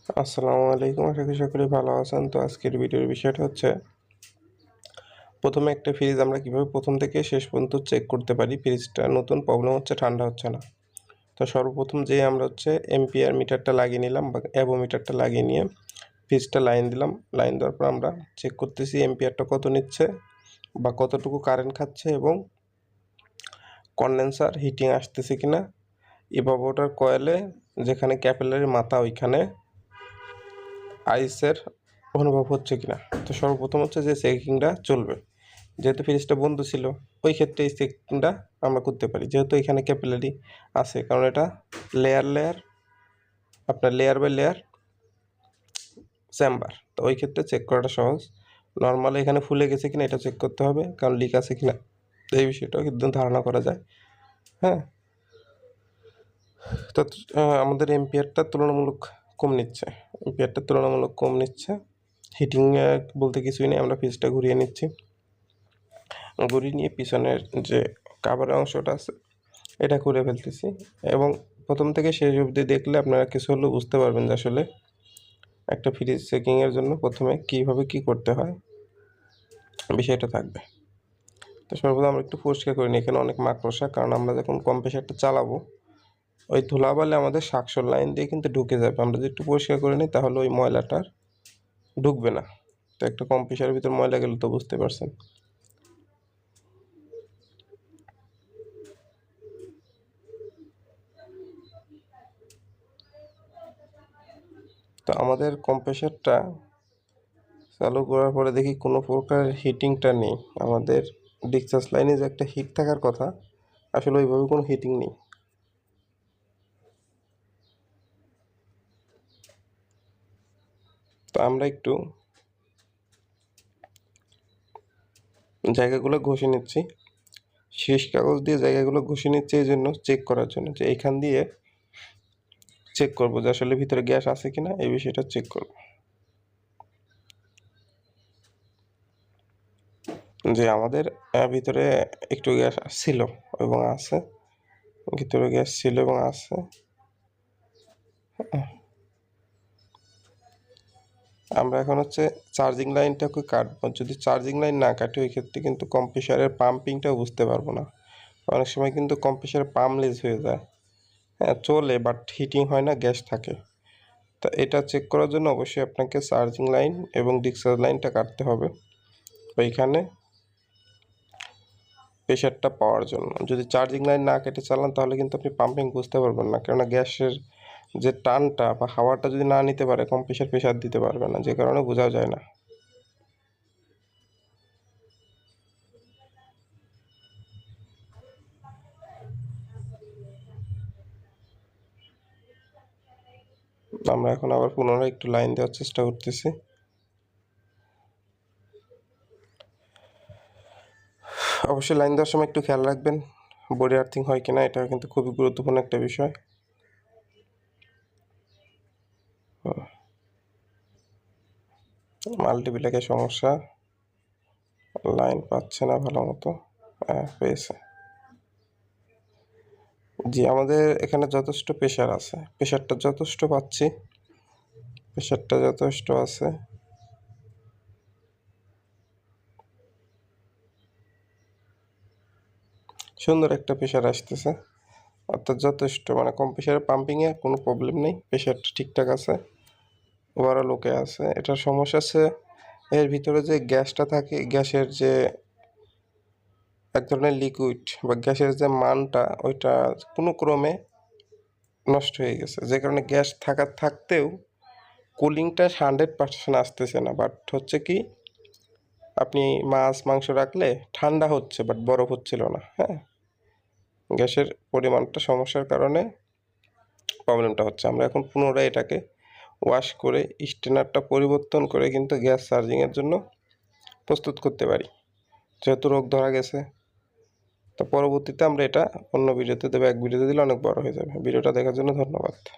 আসসালামু আলাইকুম, আশা করি সকলেই ভালো আছেন। তো আজকের ভিডিওর বিষয়টা হচ্ছে প্রথমে একটা ফ্রিজ আমরা কীভাবে প্রথম থেকে শেষ পর্যন্ত চেক করতে পারি ফ্রিজটা নতুন। প্রবলেম হচ্ছে ঠান্ডা হচ্ছে না। তো সর্বপ্রথম আমরা এম্পিয়ার মিটারটা লাগিয়ে নিলাম বা অ্যাভোমিটারটা লাগিয়ে নিয়ে ফ্রিজটা লাইন দিলাম। লাইন দেওয়ার পর আমরা চেক করতেছি এম্পিয়ারটা কত নিচ্ছে বা কতটুকু কারেন্ট খাচ্ছে এবং কনডেন্সার হিটিং আসতেছে কিনা, ইভাপোরেটর কয়েলে যেখানে ক্যাপিলারি মাথা ওইখানে আইসের অনুভব হচ্ছে কিনা। তো সর্বপ্রথম যে চেকিংটা চলবে, যেহেতু ফ্রিজটা বন্ধ ছিল ওই ক্ষেত্রে এই চেকিংটা আমরা করতে পারি, যেহেতু এখানে ক্যাপিলারি আছে, কারণ এটা লেয়ার বাই লেয়ার চেম্বার। তো ওই ক্ষেত্রে চেক করাটা সহজ। নর্মালি এখানে ফুলে গেছে কিনা এটা চেক করতে হবে, কারণ লিক আছে কিনা এই বিষয়টাও কিন্তু ধারণা করা যায়। হ্যাঁ, তো আমাদের এম্পিয়ারটা তুলনামূলক কম নিচ্ছে। হিটিং বলতে কিছুই নেই, আমরা ফ্রিজটা ঘুরিয়ে নিচ্ছি। ঘুরিয়ে নিয়ে পিছনের যে কাভারের অংশটা আছে এটা করে ফেলতেছি, এবং প্রথম থেকে শেষ অবধি দেখলে আপনারা কিছু হলেও বুঝতে পারবেন যে আসলে একটা ফ্রিজ চেকিংয়ের জন্য প্রথমে কীভাবে কী করতে হয় বিষয়টা থাকবে। তো সর্বদা আমরা একটু পরিষ্কার করে নিই, এখানে অনেক মাকড়সা, কারণ আমরা যখন কম্প্রেসারটা চালাবো ওই ধুলাবালি আমাদের শাকসর লাইন দিয়ে কিন্তু ঢুকে যাবে। আমরা যদি একটু পরিষ্কার করে নিই তাহলে ওই ময়লাটার ঢুকবে না। তো একটা কম্প্রেসারের ভিতর ময়লা গেলে তো বুঝতে পারছেন। তো আমাদের কম্প্রেসারটা চালু করার পরে দেখি কোনো প্রকার হিটিংটা নেই। আমাদের ডিসচার্জ লাইনে যে একটা হিট থাকার কথা, আসলে ওইভাবে কোনো হিটিং নেই। তো আমরা একটু জায়গাগুলো ঘষে নিচ্ছি, শীষ কাগজ দিয়ে জায়গাগুলো ঘষে নিচ্ছি এই জন্য চেক করার জন্য, যে এইখান দিয়ে চেক করবো যে আসলে ভিতরে গ্যাস আছে কিনা, এই বিষয়টা চেক করব। যে আমাদের ভিতরে একটু গ্যাস ছিল এবং আছে, ভিতরে গ্যাস ছিল এবং আছে। আমরা এখন চার্জিং লাইনটাকে কাটবো। যদি চার্জিং লাইন না কাটি ওই ক্ষেত্রে কিন্তু কম্প্রেসারের পাম্পিংটাও বুঝতে পারবো না। অনেক সময় কিন্তু কম্প্রেসারের পাম্প লিজ হয়ে যায়। হ্যাঁ, চলে, বাট হিটিং হয় না, গ্যাস থাকে। তো এটা চেক করার জন্য অবশ্যই আপনাকে চার্জিং লাইন এবং ডিসচার্জ লাইনটা কাটতে হবে ওইখানে প্রেশারটা পাওয়ার জন্য। যদি চার্জিং লাইন না কেটে চালান তাহলে কিন্তু আপনি পাম্পিং বুঝতে পারবেন না, কেননা গ্যাসের যে টানটা বা হাওয়াটা যদি না নিতে পারে কম্প্রেসার প্রেশার দিতে পারবে না, যে কারণে বোঝাও যায় না। আমরা এখন আবার পুনরায় একটু লাইন দেওয়ার চেষ্টা করতেছি। অবশ্যই লাইন দেওয়ার সময় একটু খেয়াল রাখবেন বডি আর্থিং হয় কিনা, এটা কিন্তু খুবই গুরুত্বপূর্ণ একটা বিষয়। মাল্টিপ্লেকের সমস্যা, লাইন পাচ্ছে না ভালো মতো। পেয়েছে। জি, আমাদের এখানে যথেষ্ট প্রেশার আছে, প্রেশারটা যথেষ্ট পাচ্ছি, প্রেশারটা যথেষ্ট আছে। সুন্দর একটা প্রেশার আসতেছে, অর্থাৎ যথেষ্ট, মানে কম্প্রেসারের পাম্পিংয়ে কোনো প্রবলেম নেই, প্রেশারটা ঠিকঠাক আছে, ওভারঅল ওকে আছে। এটার সমস্যা আছে এর ভিতরে যে গ্যাসটা থাকে, গ্যাসের যে এক ধরনের লিকুইড বা গ্যাসের যে মানটা ওইটা কোনো ক্রমে নষ্ট হয়ে গেছে, যে কারণে গ্যাস থাকতেও কুলিংটা 100% আসতেছে না। বাট কি আপনি মাছ মাংস রাখলে ঠান্ডা হচ্ছে বাট বরফ হচ্ছিল না। হ্যাঁ, গ্যাসের পরিমাণটা সমস্যার কারণে প্রবলেমটা হচ্ছে। আমরা এখন পুনরায় এটাকে ওয়াশ করে স্টেনারটা পরিবর্তন করে কিন্তু গ্যাস চার্জিংয়ের জন্য প্রস্তুত করতে পারি, যেহেতু রোগ ধরা গেছে। তো পরবর্তীতে আমরা এটা অন্য ভিডিওতে দেবো, এক ভিডিওতে দিলে অনেক বড় হয়ে যাবে। ভিডিওটা দেখার জন্য ধন্যবাদ।